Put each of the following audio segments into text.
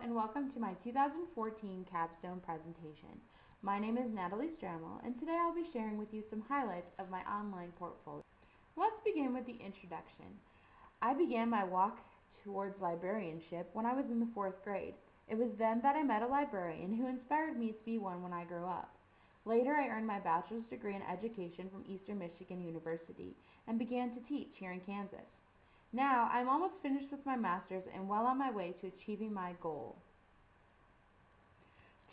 and welcome to my 2014 capstone presentation. My name is Natalie Stramel, and today I'll be sharing with you some highlights of my online portfolio. Let's begin with the introduction. I began my walk towards librarianship when I was in the 4th grade. It was then that I met a librarian who inspired me to be one when I grew up. Later, I earned my bachelor's degree in education from Eastern Michigan University and began to teach here in Kansas. Now, I'm almost finished with my master's and well on my way to achieving my goal.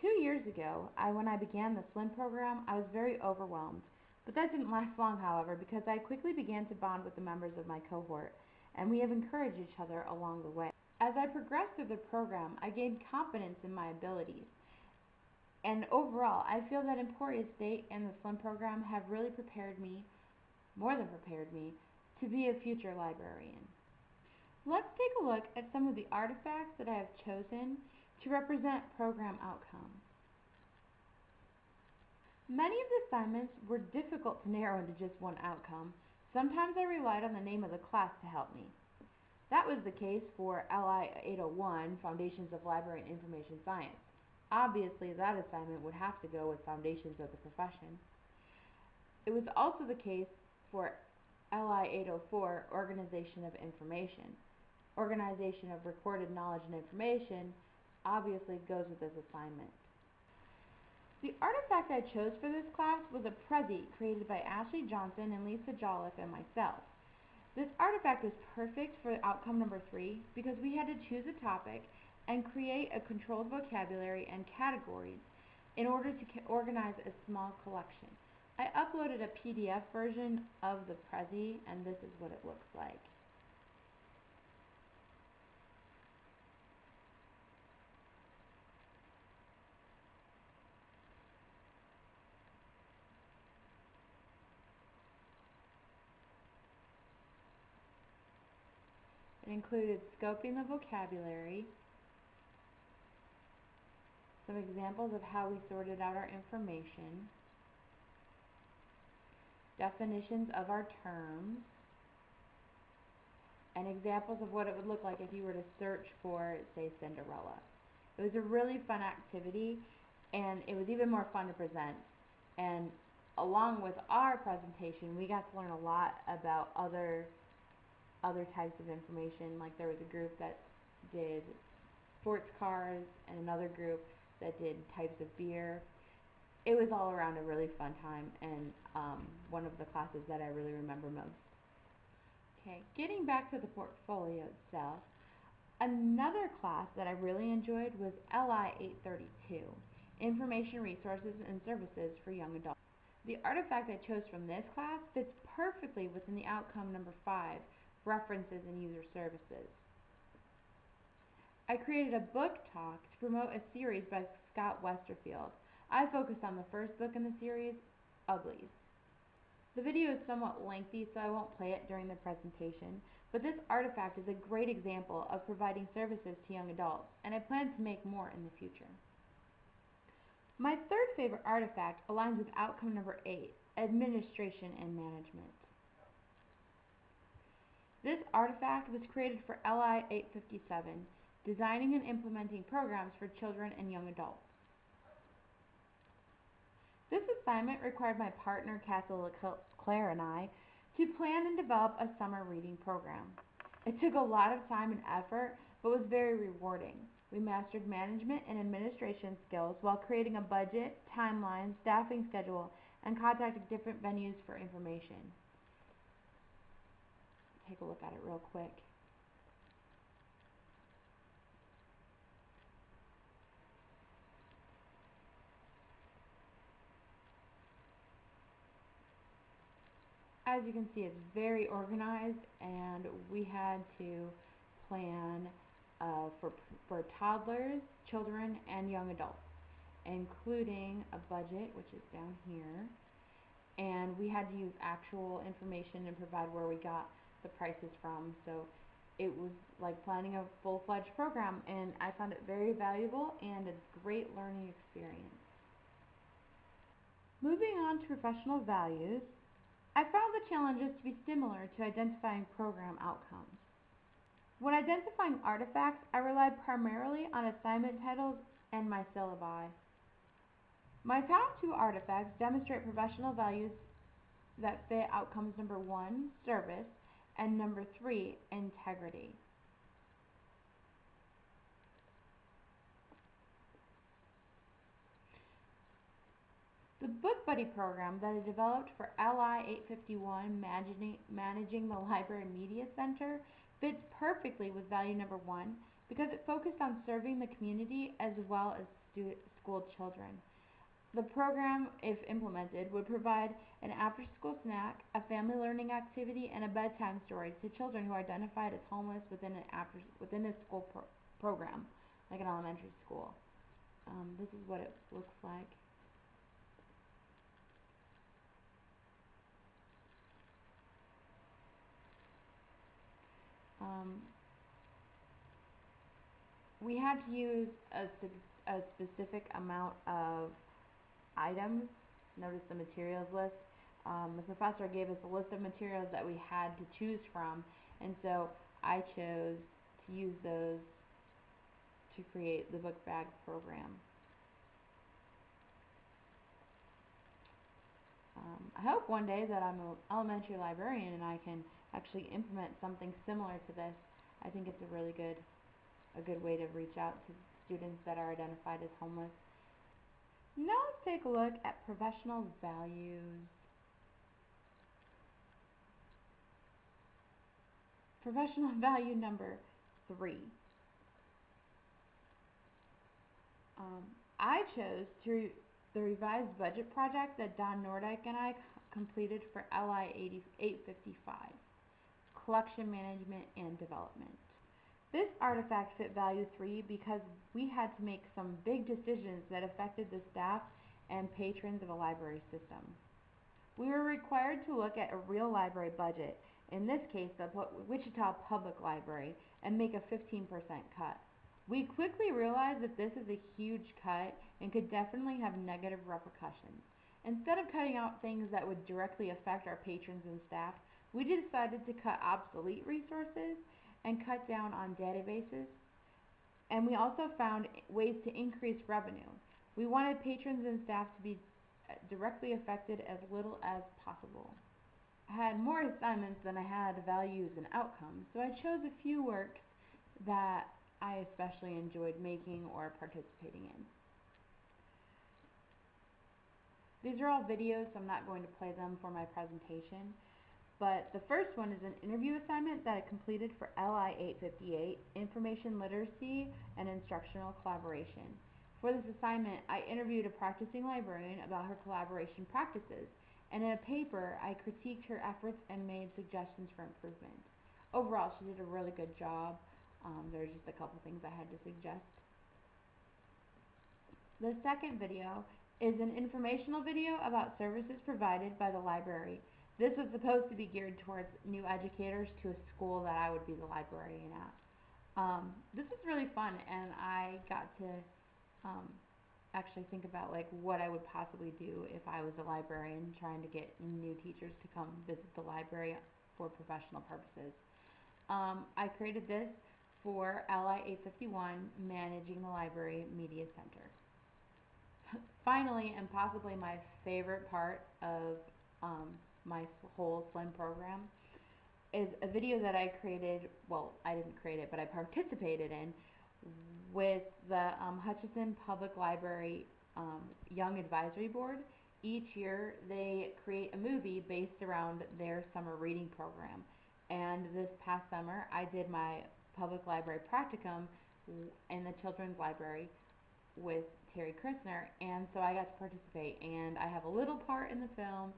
2 years ago, when I began the SLIM program, I was very overwhelmed. But that didn't last long, however, because I quickly began to bond with the members of my cohort, and we have encouraged each other along the way. As I progressed through the program, I gained confidence in my abilities. And overall, I feel that Emporia State and the SLIM program have really prepared me, more than prepared me, to be a future librarian. Let's take a look at some of the artifacts that I have chosen to represent program outcomes. Many of the assignments were difficult to narrow into just one outcome. Sometimes I relied on the name of the class to help me. That was the case for LI 801, Foundations of Library and Information Science. Obviously, that assignment would have to go with Foundations of the Profession. It was also the case for LI 804, Organization of Information. Organization of Recorded Knowledge and Information obviously goes with this assignment. The artifact I chose for this class was a Prezi created by Ashley Johnson and Lisa Jolliffe and myself. This artifact was perfect for outcome number 3 because we had to choose a topic and create a controlled vocabulary and categories in order to organize a small collection. I uploaded a PDF version of the Prezi, and this is what it looks like. It included scoping the vocabulary, some examples of how we sorted out our information, definitions of our terms, and examples of what it would look like if you were to search for, say, Cinderella. It was a really fun activity, and it was even more fun to present. And along with our presentation, we got to learn a lot about other types of information. Like there was a group that did sports cars and another group that did types of beer. It was all around a really fun time, and one of the classes that I really remember most. Okay, getting back to the portfolio itself, another class that I really enjoyed was LI 832, Information Resources and Services for Young Adults. The artifact I chose from this class fits perfectly within the outcome number 5, References and User Services. I created a book talk to promote a series by Scott Westerfield. I focused on the first book in the series, Uglies. The video is somewhat lengthy, so I won't play it during the presentation, but this artifact is a great example of providing services to young adults, and I plan to make more in the future. My third favorite artifact aligns with outcome number 8, Administration and Management. This artifact was created for LI 857, Designing and Implementing Programs for Children and Young Adults. This assignment required my partner, Kathy LeClaire, and I to plan and develop a summer reading program. It took a lot of time and effort, but was very rewarding. We mastered management and administration skills while creating a budget, timeline, staffing schedule, and contacting different venues for information. Take a look at it real quick. As you can see, it's very organized, and we had to plan for toddlers, children, and young adults, including a budget, which is down here, and we had to use actual information and provide where we got the prices from. So it was like planning a full-fledged program, and I found it very valuable and a great learning experience. Moving on to professional values, I found the challenges to be similar to identifying program outcomes. When identifying artifacts, I rely primarily on assignment titles and my syllabi. My top two artifacts demonstrate professional values that fit outcomes number 1, service, and number 3, integrity. The Book Buddy program that I developed for LI 851, managing the Library Media Center, fits perfectly with value number 1 because it focused on serving the community as well as school children. The program, if implemented, would provide an after-school snack, a family learning activity, and a bedtime story to children who are identified as homeless within a school program, like an elementary school. This is what it looks like. We had to use a specific amount of items. Notice the materials list. The professor gave us a list of materials that we had to choose from, and so I chose to use those to create the book bag program. I hope one day that I'm an elementary librarian and I can actually implement something similar to this. I think it's a good way to reach out to students that are identified as homeless. Now let's take a look at professional values. Professional value number 3. I chose the revised budget project that Don Nordyke and I completed for LI 855, collection management and development. This artifact fit value 3 because we had to make some big decisions that affected the staff and patrons of a library system. We were required to look at a real library budget, in this case the Wichita Public Library, and make a 15% cut. We quickly realized that this is a huge cut and could definitely have negative repercussions. Instead of cutting out things that would directly affect our patrons and staff, we decided to cut obsolete resources and cut down on databases, and we also found ways to increase revenue. We wanted patrons and staff to be directly affected as little as possible. I had more assignments than I had values and outcomes, so I chose a few works that I especially enjoyed making or participating in. These are all videos, so I'm not going to play them for my presentation, but the first one is an interview assignment that I completed for LI 858, Information Literacy and Instructional Collaboration. For this assignment, I interviewed a practicing librarian about her collaboration practices, and in a paper, I critiqued her efforts and made suggestions for improvement. Overall, she did a really good job. There are just a couple things I had to suggest. The second video is an informational video about services provided by the library. This was supposed to be geared towards new educators to a school that I would be the librarian at. This was really fun, and I got to actually think about like what I would possibly do if I was a librarian trying to get new teachers to come visit the library for professional purposes. I created this for LI 851, managing the library media center. Finally, and possibly my favorite part of my whole SLIM program, is a video that I created, well, I didn't create it, but I participated in with the Hutchinson Public Library Young Advisory Board. Each year they create a movie based around their summer reading program, and this past summer I did my public library practicum in the children's library with Terry Christner, and so I got to participate, and I have a little part in the film,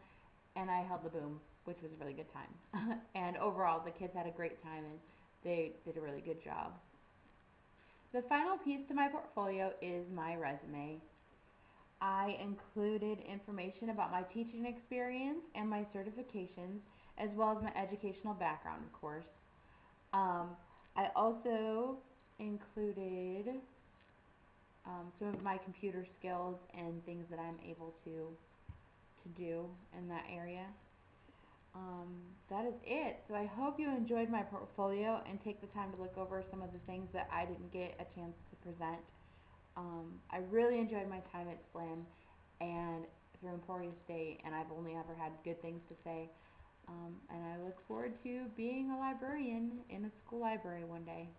and I held the boom, which was a really good time. And overall the kids had a great time and they did a really good job. The final piece to my portfolio is my resume. I included information about my teaching experience and my certifications, as well as my educational background, of course. I also included some of my computer skills and things that I'm able to do in that area. That is it. So I hope you enjoyed my portfolio and take the time to look over some of the things that I didn't get a chance to present. I really enjoyed my time at SLAM and through Emporia State, and I've only ever had good things to say. And I look forward to being a librarian in a school library one day.